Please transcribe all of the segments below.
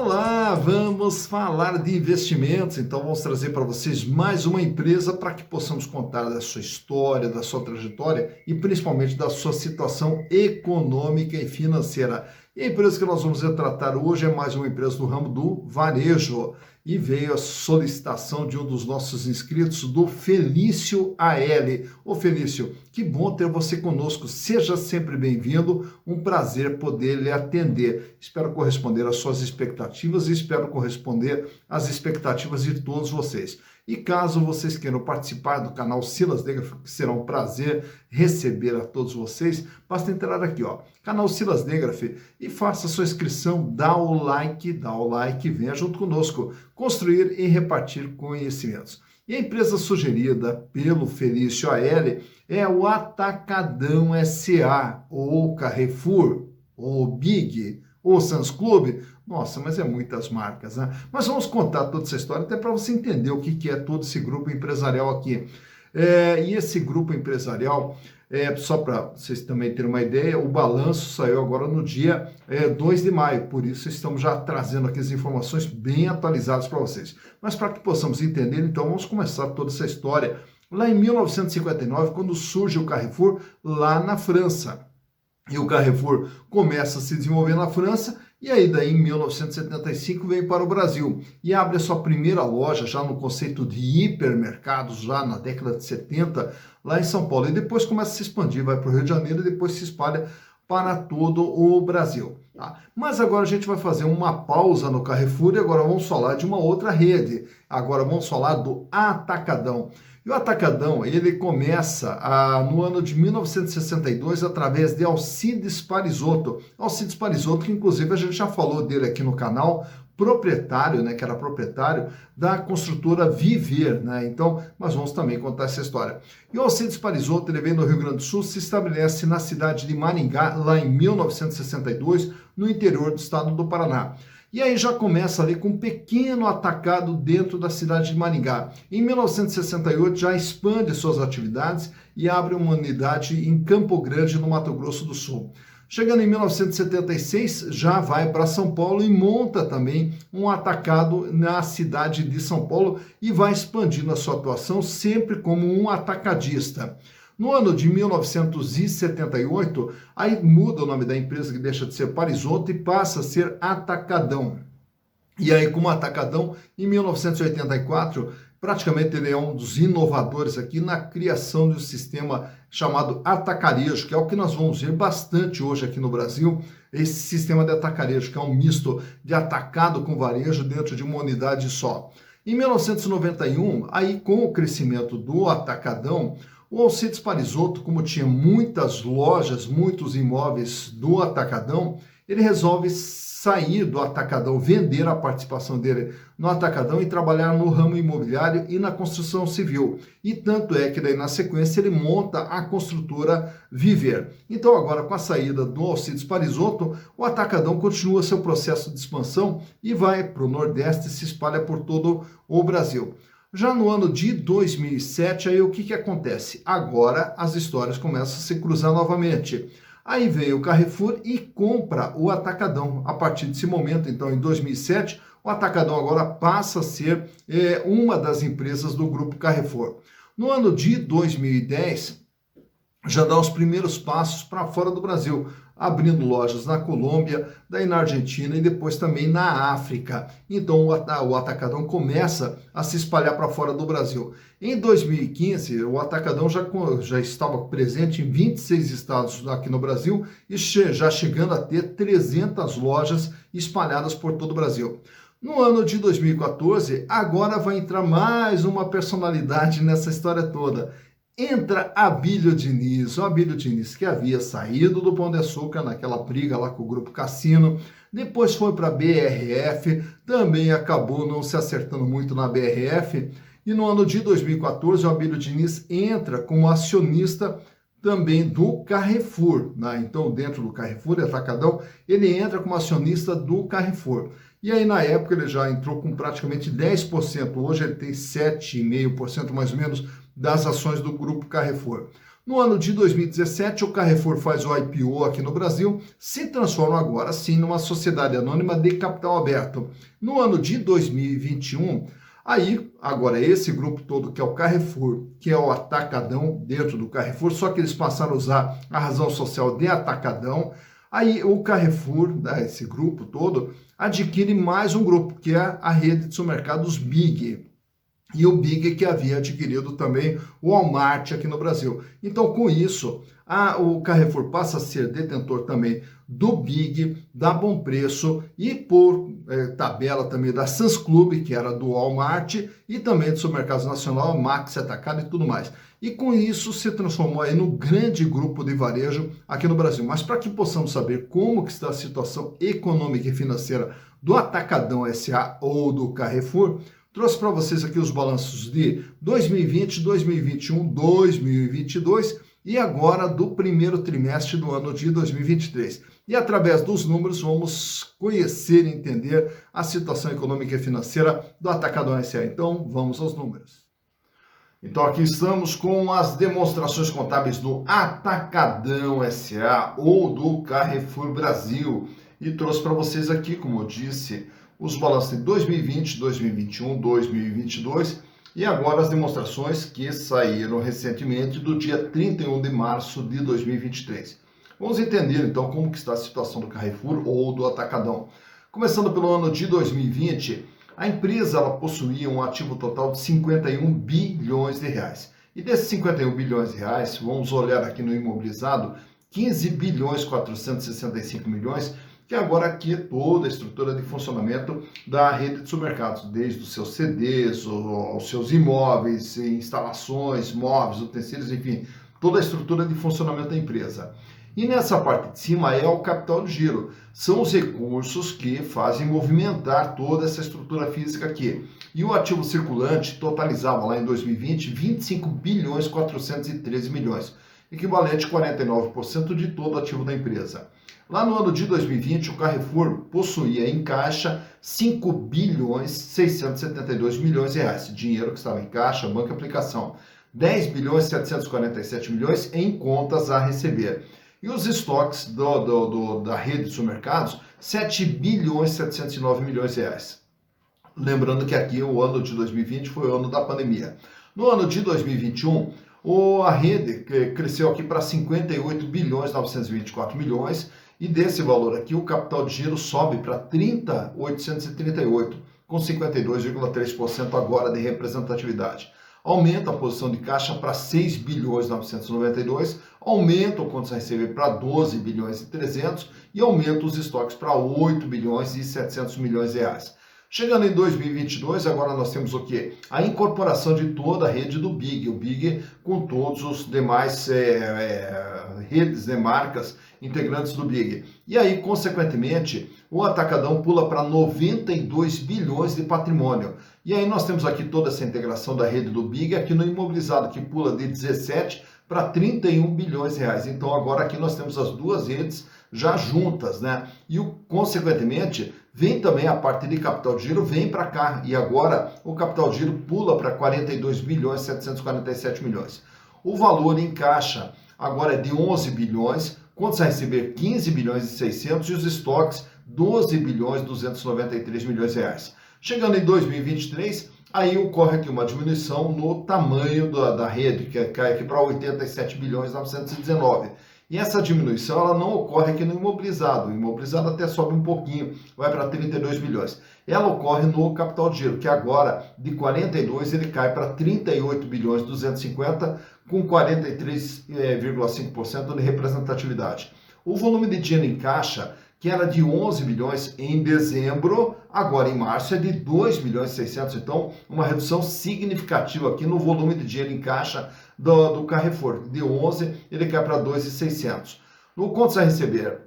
Olá, vamos falar de investimentos. Então, vamos trazer para vocês mais uma empresa para que possamos contar da sua história, da sua trajetória e principalmente da sua situação econômica e financeira. E a empresa que nós vamos retratar hoje é mais uma empresa do ramo do varejo. E veio a solicitação de um dos nossos inscritos, do Felício AL. Ô Felício, que bom ter você conosco. Seja sempre bem-vindo. Um prazer poder lhe atender. Espero corresponder às suas expectativas e espero corresponder às expectativas de todos vocês. E caso vocês queiram participar do canal Silas Negraf, que será um prazer receber a todos vocês, basta entrar aqui, ó, canal Silas Negraf, e faça sua inscrição, dá o like, venha junto conosco, construir e repartir conhecimentos. E a empresa sugerida pelo Felício AL é o Atacadão SA, ou Carrefour, ou Big, ou Sam's Club. Nossa, mas é muitas marcas, né? Mas vamos contar toda essa história até para você entender o que é todo esse grupo empresarial aqui. E esse grupo empresarial, só para vocês também terem uma ideia, o balanço saiu agora no dia 2 de maio, por isso estamos já trazendo aqui as informações bem atualizadas para vocês. Mas para que possamos entender, então, vamos começar toda essa história lá em 1959, quando surge o Carrefour lá na França. E o Carrefour começa a se desenvolver na França, e aí daí em 1975 vem para o Brasil e abre a sua primeira loja já no conceito de hipermercados, já na década de 70, lá em São Paulo. E depois começa a se expandir, vai para o Rio de Janeiro e depois se espalha para todo o Brasil. Tá? Mas agora a gente vai fazer uma pausa no Carrefour e agora vamos falar de uma outra rede. Agora vamos falar do Atacadão. E o Atacadão, ele começa no ano de 1962 através de Alcides Parisotto. Alcides Parisotto, que inclusive a gente já falou dele aqui no canal, proprietário, né, que era proprietário da construtora Viver, né? Então, nós vamos também contar essa história. E o Alcides Parisotto, ele vem do Rio Grande do Sul, se estabelece na cidade de Maringá, lá em 1962, no interior do estado do Paraná. E aí já começa ali com um pequeno atacado dentro da cidade de Maringá. Em 1968 já expande suas atividades e abre uma unidade em Campo Grande, no Mato Grosso do Sul. Chegando em 1976, já vai para São Paulo e monta também um atacado na cidade de São Paulo e vai expandindo a sua atuação sempre como um atacadista. No ano de 1978, aí muda o nome da empresa, que deixa de ser Parisotto e passa a ser Atacadão. E aí, como Atacadão, em 1984, praticamente ele é um dos inovadores aqui na criação de um sistema chamado atacarejo, que é o que nós vamos ver bastante hoje aqui no Brasil, esse sistema de atacarejo, que é um misto de atacado com varejo dentro de uma unidade só. Em 1991, aí com o crescimento do Atacadão, o Alcides Parisotto, como tinha muitas lojas, muitos imóveis do Atacadão, ele resolve sair do Atacadão, vender a participação dele no Atacadão e trabalhar no ramo imobiliário e na construção civil. E tanto é que daí na sequência ele monta a construtora Viver. Então agora com a saída do Alcides Parisotto, o Atacadão continua seu processo de expansão e vai para o Nordeste e se espalha por todo o Brasil. Já no ano de 2007, aí o que acontece? Agora as histórias começam a se cruzar novamente. Aí veio o Carrefour e compra o Atacadão. A partir desse momento, então, em 2007, o Atacadão agora passa a ser uma das empresas do grupo Carrefour. No ano de 2010, já dá os primeiros passos para fora do Brasil, abrindo lojas na Colômbia, daí na Argentina e depois também na África. Então o Atacadão começa a se espalhar para fora do Brasil. Em 2015, o Atacadão já estava presente em 26 estados aqui no Brasil e já chegando a ter 300 lojas espalhadas por todo o Brasil. No ano de 2014, agora vai entrar mais uma personalidade nessa história toda. Entra Abílio Diniz, o Abílio Diniz que havia saído do Pão de Açúcar naquela briga lá com o Grupo Cassino, depois foi para a BRF, também acabou não se acertando muito na BRF, e no ano de 2014 o Abílio Diniz entra como acionista também do Carrefour, né? Então dentro do Carrefour, Atacadão, ele entra como acionista do Carrefour. E aí, na época, ele já entrou com praticamente 10%. Hoje ele tem 7,5% mais ou menos das ações do Grupo Carrefour. No ano de 2017, o Carrefour faz o IPO aqui no Brasil, se transforma agora sim numa sociedade anônima de capital aberto. No ano de 2021, aí, agora esse grupo todo que é o Carrefour, que é o Atacadão dentro do Carrefour, só que eles passaram a usar a razão social de Atacadão. Aí o Carrefour, né, esse grupo todo, adquire mais um grupo, que é a rede de supermercados Big. E o Big que havia adquirido também o Walmart aqui no Brasil. Então, com isso, o Carrefour passa a ser detentor também do Big, da Bom Preço e por tabela também da Sam's Club, que era do Walmart, e também do Supermercados Nacional, Max, Atacado e tudo mais. E com isso se transformou aí no grande grupo de varejo aqui no Brasil. Mas para que possamos saber como que está a situação econômica e financeira do Atacadão SA ou do Carrefour, trouxe para vocês aqui os balanços de 2020, 2021, 2022 e agora do primeiro trimestre do ano de 2023. E através dos números vamos conhecer e entender a situação econômica e financeira do Atacadão SA. Então vamos aos números. Então aqui estamos com as demonstrações contábeis do Atacadão SA ou do Carrefour Brasil. E trouxe para vocês aqui, como eu disse, os balanços de 2020, 2021, 2022 e agora as demonstrações que saíram recentemente do dia 31 de março de 2023. Vamos entender então como que está a situação do Carrefour ou do Atacadão. Começando pelo ano de 2020, a empresa ela possuía um ativo total de 51 bilhões de reais. E desses 51 bilhões de reais, vamos olhar aqui no imobilizado, 15 bilhões 465 milhões, que agora aqui é toda a estrutura de funcionamento da rede de supermercados, desde os seus CDs, os seus imóveis, instalações, móveis, utensílios, enfim, toda a estrutura de funcionamento da empresa. E nessa parte de cima é o capital de giro, são os recursos que fazem movimentar toda essa estrutura física aqui. E o ativo circulante totalizava lá em 2020 25 bilhões 413 milhões, equivalente a 49% de todo o ativo da empresa. Lá no ano de 2020, o Carrefour possuía em caixa 5 bilhões 672 milhões de reais, dinheiro que estava em caixa, banco e aplicação. 10 bilhões 747 milhões em contas a receber. E os estoques da rede de supermercados, 7 bilhões 709 milhões de reais. Lembrando que aqui o ano de 2020 foi o ano da pandemia. No ano de 2021, a rede cresceu aqui para 58 bilhões 924 milhões, e desse valor aqui o capital de giro sobe para 30.838, com 52,3% agora de representatividade. Aumenta a posição de caixa para 6 bilhões 992, aumenta o contas a receber para 12 bilhões e 300 e aumenta os estoques para 8 bilhões e 700 milhões de reais. Chegando em 2022, agora nós temos o quê? A incorporação de toda a rede do Big, o Big com todos os demais redes de marcas integrantes do Big. E aí, consequentemente, o Atacadão pula para 92 bilhões de patrimônio. E aí nós temos aqui toda essa integração da rede do Big, aqui no imobilizado, que pula de 17 para 31 bilhões de reais. Então agora aqui nós temos as duas redes já juntas, né? E consequentemente, vem também a parte de capital de giro, vem para cá. E agora o capital de giro pula para 42 bilhões 747 milhões. O valor em caixa agora é de 11 bilhões, contas a receber 15 bilhões e 600 e os estoques 12 bilhões 293 milhões de reais. Chegando em 2023, aí ocorre aqui uma diminuição no tamanho da rede, que cai aqui para 87 bilhões 919. E essa diminuição ela não ocorre aqui no imobilizado. O imobilizado até sobe um pouquinho, vai para 32 bilhões. Ela ocorre no capital de giro, que agora de 42 ele cai para 38 bilhões 250, com 43,5% de representatividade. O volume de dinheiro em caixa, que era de 11 bilhões em dezembro, agora em março é de 2 bilhões e 600. Então, uma redução significativa aqui no volume de dinheiro em caixa do Carrefour. De 11, ele cai para 2,600. No contas a receber,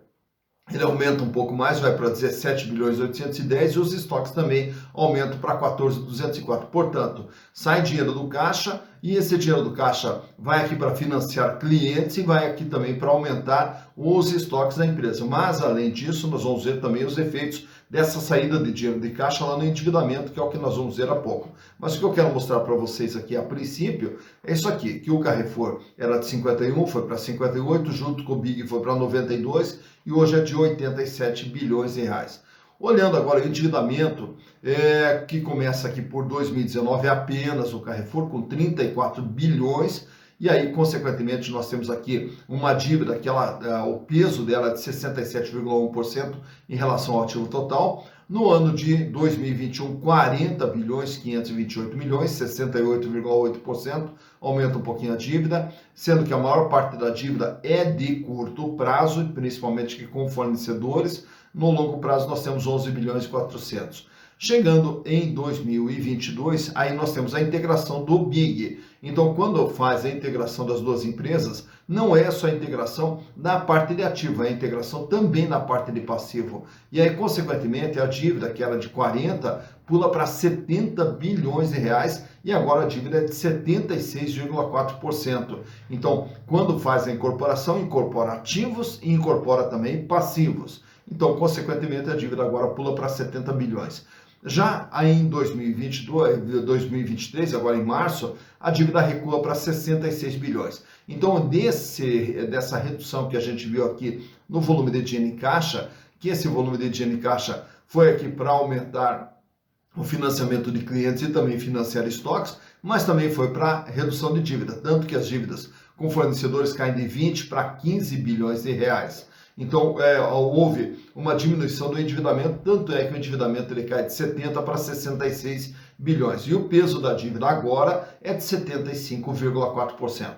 ele aumenta um pouco mais, vai para 17 bilhões e 810 e os estoques também aumentam para 14.204. Portanto, sai dinheiro do caixa e esse dinheiro do caixa vai aqui para financiar clientes e vai aqui também para aumentar os estoques da empresa. Mas, além disso, nós vamos ver também os efeitos dessa saída de dinheiro de caixa lá no endividamento, que é o que nós vamos ver há pouco. Mas o que eu quero mostrar para vocês aqui a princípio é isso aqui, que o Carrefour era de 51, foi para 58, junto com o Big foi para 92 e hoje é de 87 bilhões de reais. Olhando agora o endividamento, que começa aqui por 2019, é apenas o Carrefour com 34 bilhões, e aí, consequentemente, nós temos aqui uma dívida que o peso dela é de 67,1% em relação ao ativo total. No ano de 2021, 40 bilhões 528 milhões, 68,8%, aumenta um pouquinho a dívida, sendo que a maior parte da dívida é de curto prazo, principalmente com fornecedores. No longo prazo nós temos 11 bilhões e 400. Chegando em 2022, aí nós temos a integração do Big. Então, quando faz a integração das duas empresas, não é só a integração na parte de ativo, é a integração também na parte de passivo. E aí, consequentemente, a dívida, que era de 40, pula para 70 bilhões de reais e agora a dívida é de 76,4%. Então, quando faz a incorporação, incorpora ativos e incorpora também passivos. Então, consequentemente, a dívida agora pula para 70 bilhões. Já aí em 2023, agora em março, a dívida recua para 66 bilhões. Então, dessa redução que a gente viu aqui no volume de dinheiro em caixa, que esse volume de dinheiro em caixa foi aqui para aumentar o financiamento de clientes e também financiar estoques, mas também foi para redução de dívida, tanto que as dívidas com fornecedores caem de 20 para 15 bilhões de reais. Então, houve uma diminuição do endividamento, tanto é que o endividamento ele cai de 70 para 66 bilhões. E o peso da dívida agora é de 75,4%.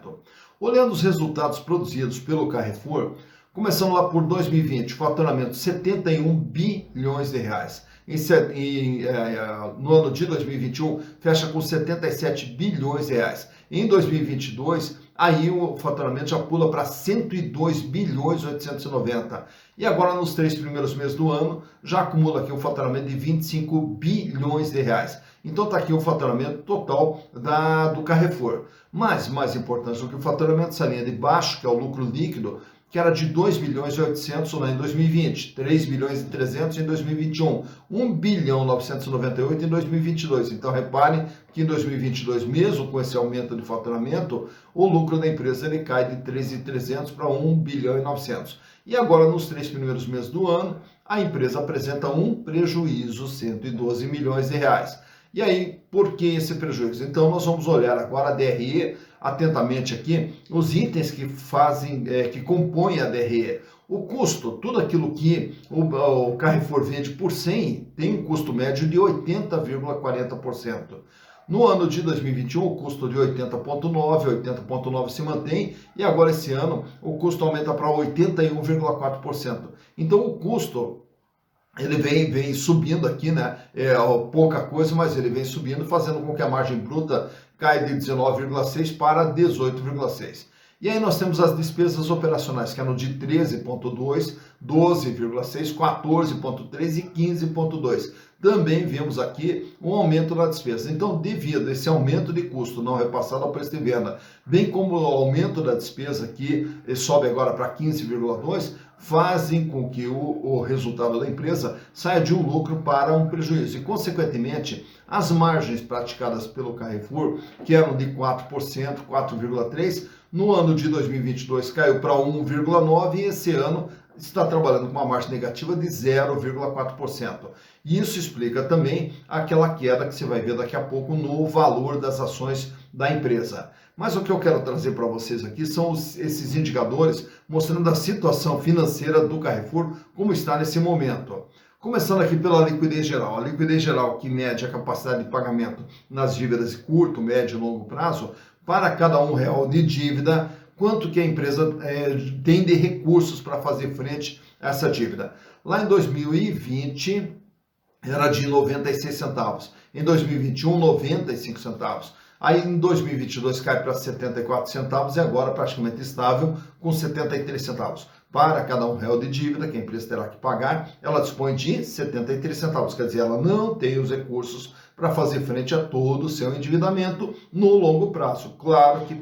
Olhando os resultados produzidos pelo Carrefour, começando lá por 2020, faturamento 71 bilhões de reais. No ano de 2021, fecha com 77 bilhões de reais. Em 2022, aí o faturamento já pula para 102 bilhões 890. E agora, nos 3 primeiros meses do ano, já acumula aqui um faturamento de 25 bilhões de reais. Então está aqui o faturamento total do Carrefour. Mas, mais importante do que o faturamento, essa linha de baixo, que é o lucro líquido, que era de 2 bilhões e 800 lá em 2020, 3 bilhões e 300 em 2021, 1 bilhão 998 em 2022. Então reparem que em 2022, mesmo com esse aumento de faturamento, o lucro da empresa ele cai de 3.300 para 1 bilhão e 900. E agora, nos 3 primeiros meses do ano, a empresa apresenta um prejuízo, 112 milhões de reais. E aí, por que esse prejuízo? Então, nós vamos olhar agora a DRE, atentamente aqui, os itens que que compõem a DRE. O custo, tudo aquilo que o Carrefour vende por 100, tem um custo médio de 80,40%. No ano de 2021, o custo de 80,9 se mantém, e agora esse ano o custo aumenta para 81,4%. Então, o custo ele vem subindo aqui, né? Pouca coisa, mas ele vem subindo, fazendo com que a margem bruta caia de 19,6 para 18,6. E aí nós temos as despesas operacionais, que eram de 13,2, 12,6, 14,3 e 15,2. Também vimos aqui um aumento na despesa. Então, devido a esse aumento de custo não repassado ao preço de venda, bem como o aumento da despesa, que sobe agora para 15,2, fazem com que o resultado da empresa saia de um lucro para um prejuízo. E, consequentemente, as margens praticadas pelo Carrefour, que eram de 4%, 4,3%, no ano de 2022 caiu para 1,9% e esse ano está trabalhando com uma margem negativa de 0,4%. Isso explica também aquela queda que você vai ver daqui a pouco no valor das ações da empresa. Mas o que eu quero trazer para vocês aqui são esses indicadores mostrando a situação financeira do Carrefour, como está nesse momento. Começando aqui pela liquidez geral. A liquidez geral, que mede a capacidade de pagamento nas dívidas de curto, médio e longo prazo, para cada R$1 de dívida, quanto que a empresa tem de recursos para fazer frente a essa dívida. Lá em 2020 era de 96 centavos, em 2021 95 centavos. Aí em 2022 cai para 74 centavos e agora praticamente estável com 73 centavos. Para cada R$1 de dívida que a empresa terá que pagar, ela dispõe de 73 centavos, quer dizer, ela não tem os recursos para fazer frente a todo o seu endividamento no longo prazo. Claro que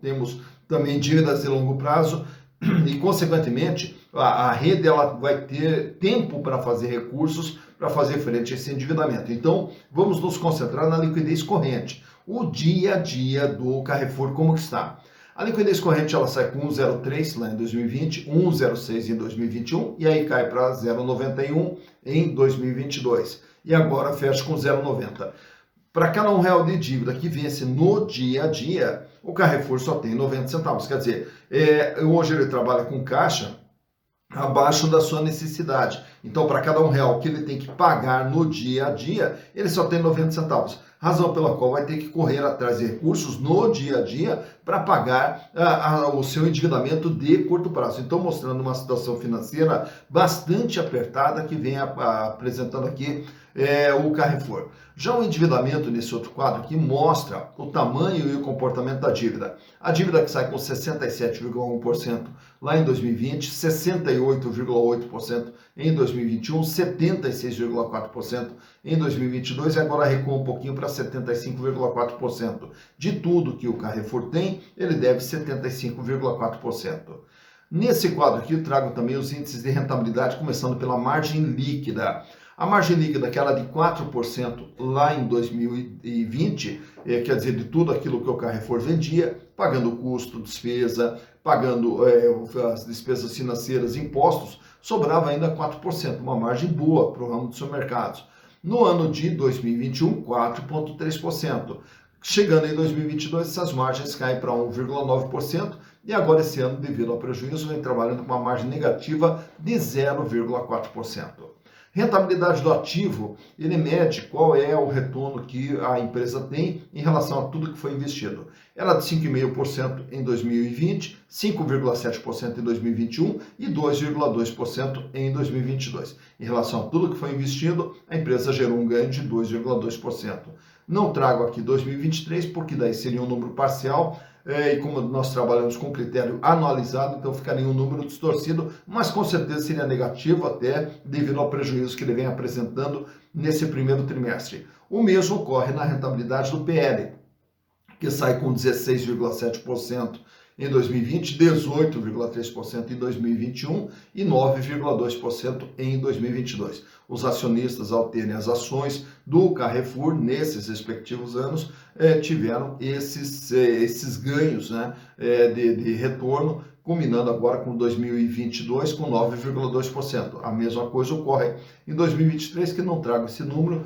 temos também dívidas de longo prazo e consequentemente, a rede ela vai ter tempo para fazer recursos para fazer frente a esse endividamento. Então, vamos nos concentrar na liquidez corrente, o dia a dia do Carrefour, como que está. A liquidez corrente ela sai com 1,03 lá em 2020, 1,06 em 2021 e aí cai para 0,91 em 2022. E agora fecha com 0,90. Para cada R$1 de dívida que vence no dia a dia, o Carrefour só tem 90 centavos. Quer dizer, hoje ele trabalha com caixa abaixo da sua necessidade. Então, para cada R$1 que ele tem que pagar no dia a dia, ele só tem 90 centavos. Razão pela qual vai ter que correr atrás de recursos no dia a dia para pagar o seu endividamento de curto prazo. Então, mostrando uma situação financeira bastante apertada que vem apresentando aqui o Carrefour. Já o endividamento nesse outro quadro aqui mostra o tamanho e o comportamento da dívida. A dívida que sai com 67,1% lá em 2020, 68,8% em 2021, 76,4% em 2022 e agora recua um pouquinho para 75,4%. De tudo que o Carrefour tem, ele deve 75,4%. Nesse quadro aqui eu trago também os índices de rentabilidade, começando pela margem líquida. A margem líquida, que era de 4% lá em 2020, quer dizer, de tudo aquilo que o Carrefour vendia, pagando custo, despesa, pagando as despesas financeiras, impostos, sobrava ainda 4%, uma margem boa para o ramo dos supermercados. No ano de 2021, 4,3%. Chegando em 2022, essas margens caem para 1,9%, e agora esse ano, devido ao prejuízo, vem trabalhando com uma margem negativa de 0,4%. Rentabilidade do ativo, ele mede qual é o retorno que a empresa tem em relação a tudo que foi investido. Era de 5,5% em 2020, 5,7% em 2021 e 2,2% em 2022. Em relação a tudo que foi investido, a empresa gerou um ganho de 2,2%. Não trago aqui 2023, porque daí seria um número parcial, e como nós trabalhamos com critério anualizado, então ficaria um número distorcido, mas com certeza seria negativo até devido ao prejuízo que ele vem apresentando nesse primeiro trimestre. O mesmo ocorre na rentabilidade do PL, que sai com 16,7% em 2020, 18,3% em 2021 e 9,2% em 2022. Os acionistas, ao terem as ações do Carrefour nesses respectivos anos, tiveram esses ganhos, né, de retorno, culminando agora com 2022 com 9,2%. A mesma coisa ocorre em 2023, que não trago esse número,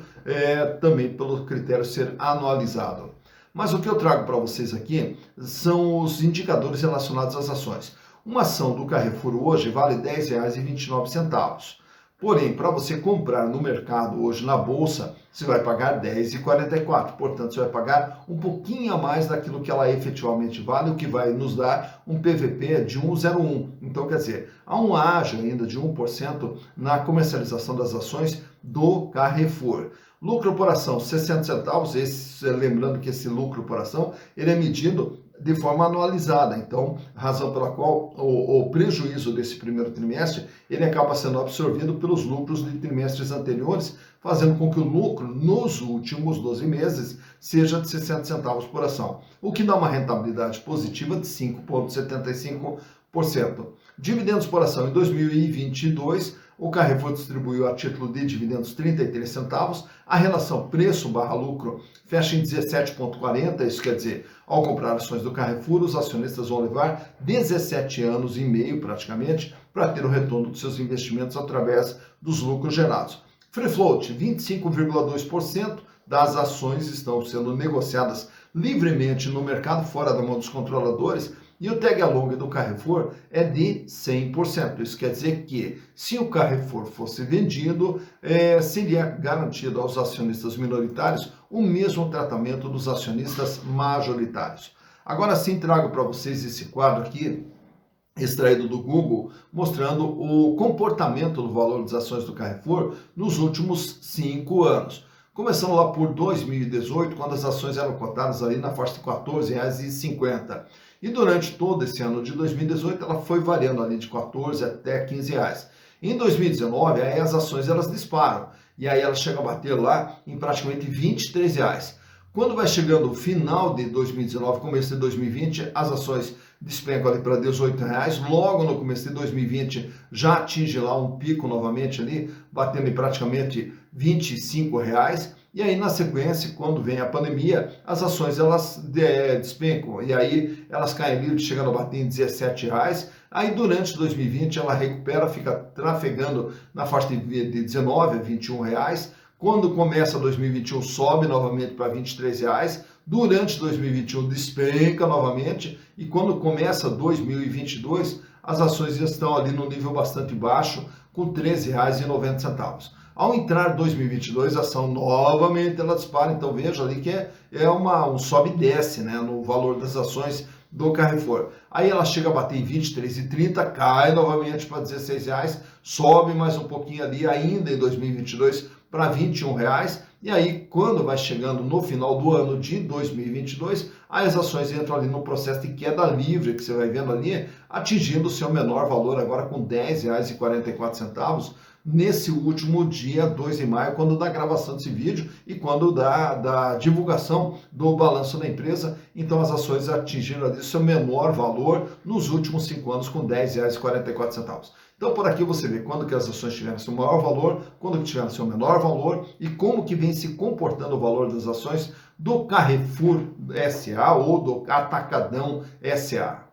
também pelo critério ser anualizado. Mas o que eu trago para vocês aqui são os indicadores relacionados às ações. Uma ação do Carrefour hoje vale R$ 10,29. Porém, para você comprar no mercado hoje na bolsa, você vai pagar R$ 10,44. Portanto, você vai pagar um pouquinho a mais daquilo que ela efetivamente vale, o que vai nos dar um PVP de 1,01. Então, quer dizer, há um ágio ainda de 1% na comercialização das ações do Carrefour. Lucro por ação, 60 centavos, lembrando que esse lucro por ação, ele é medido de forma anualizada, então, razão pela qual o prejuízo desse primeiro trimestre, ele acaba sendo absorvido pelos lucros de trimestres anteriores, fazendo com que o lucro nos últimos 12 meses seja de 60 centavos por ação, o que dá uma rentabilidade positiva de 5,75%. Dividendos por ação em 2022, o Carrefour distribuiu a título de dividendos 33 centavos, a relação preço/lucro fecha em 17,40, isso quer dizer, ao comprar ações do Carrefour, os acionistas vão levar 17 anos e meio praticamente para ter o retorno dos seus investimentos através dos lucros gerados. Free float, 25,2% das ações estão sendo negociadas livremente no mercado, fora da mão dos controladores, e o tag along do Carrefour é de 100%. Isso quer dizer que, se o Carrefour fosse vendido, seria garantido aos acionistas minoritários o mesmo tratamento dos acionistas majoritários. Agora sim, trago para vocês esse quadro aqui, extraído do Google, mostrando o comportamento do valor das ações do Carrefour nos últimos 5 anos. Começando lá por 2018, quando as ações eram cotadas ali na faixa de R$ 14,50. E durante todo esse ano de 2018, ela foi variando ali de 14 até R$ 15. Em 2019, aí as ações elas disparam. E aí elas chegam a bater lá em praticamente R$ 23. Quando vai chegando o final de 2019, começo de 2020, as ações despencam ali para R$18. Logo no começo de 2020 já atinge lá um pico novamente ali, batendo em praticamente R$25. E aí na sequência, quando vem a pandemia, as ações elas despencam e aí elas caem ali, chegando a bater em R$17. Aí durante 2020 ela recupera, fica trafegando na faixa de 19 a R$21. Quando começa 2021, sobe novamente para R$23. Durante 2021, despenca novamente. E quando começa 2022, as ações já estão ali no nível bastante baixo, com R$13,90. Ao entrar 2022, a ação novamente ela dispara. Então veja ali que é um sobe e desce, né, no valor das ações do Carrefour. Aí ela chega a bater em R$23,30, cai novamente para R$16, sobe mais um pouquinho ali ainda em 2022 para R$21. E aí, quando vai chegando no final do ano de 2022, as ações entram ali no processo de queda livre, que você vai vendo ali, atingindo o seu menor valor agora com R$10,44, nesse último dia 2 de maio, quando da gravação desse vídeo e quando da divulgação do balanço da empresa. Então as ações atingiram ali seu menor valor nos últimos 5 anos com R$10,44. Então por aqui você vê quando que as ações tiveram seu maior valor, quando que tiveram seu menor valor e como que vem se comportando o valor das ações do Carrefour SA ou do Atacadão SA.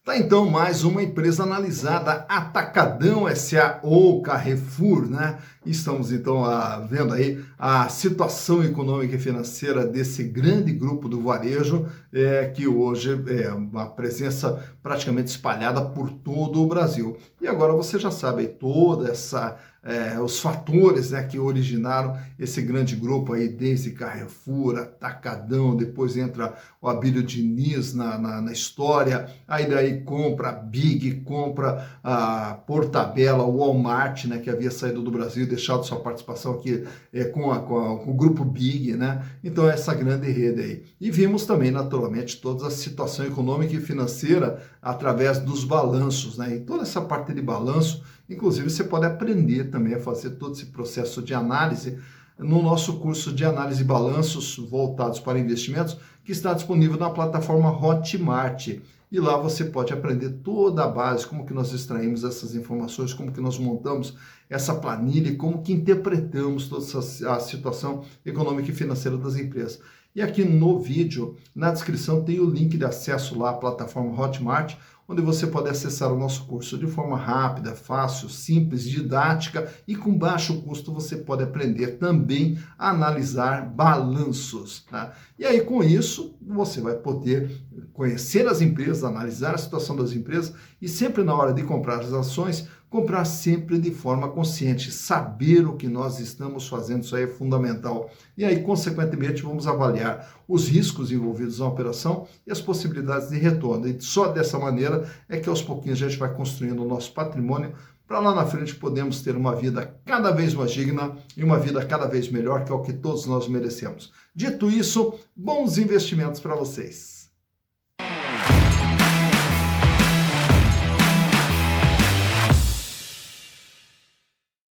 Tá, então, mais uma empresa analisada, Atacadão SA ou Carrefour, né? Estamos, então, vendo aí a situação econômica e financeira desse grande grupo do varejo, que hoje é uma presença praticamente espalhada por todo o Brasil. E agora você já sabe aí toda essa... os fatores, né, que originaram esse grande grupo aí, desde Carrefour, Atacadão, depois entra o Abílio Diniz na história, aí daí compra a Big, compra a Portabella, o Walmart, né, que havia saído do Brasil e deixado sua participação aqui com o grupo Big, né, então essa grande rede aí. E vimos também, naturalmente, toda a situação econômica e financeira através dos balanços, né, e toda essa parte de balanço. Inclusive, você pode aprender também a fazer todo esse processo de análise no nosso curso de análise de balanços voltados para investimentos, que está disponível na plataforma Hotmart. E lá você pode aprender toda a base, como que nós extraímos essas informações, como que nós montamos essa planilha e como que interpretamos toda a situação econômica e financeira das empresas. E aqui no vídeo, na descrição, tem o link de acesso lá à plataforma Hotmart, onde você pode acessar o nosso curso de forma rápida, fácil, simples, didática e com baixo custo. Você pode aprender também a analisar balanços, tá? E aí com isso você vai poder conhecer as empresas, analisar a situação das empresas e sempre na hora de comprar as ações, comprar sempre de forma consciente, saber o que nós estamos fazendo, isso aí é fundamental. E aí, consequentemente, vamos avaliar os riscos envolvidos na operação e as possibilidades de retorno. E só dessa maneira é que aos pouquinhos a gente vai construindo o nosso patrimônio para lá na frente podemos ter uma vida cada vez mais digna e uma vida cada vez melhor, que é o que todos nós merecemos. Dito isso, bons investimentos para vocês.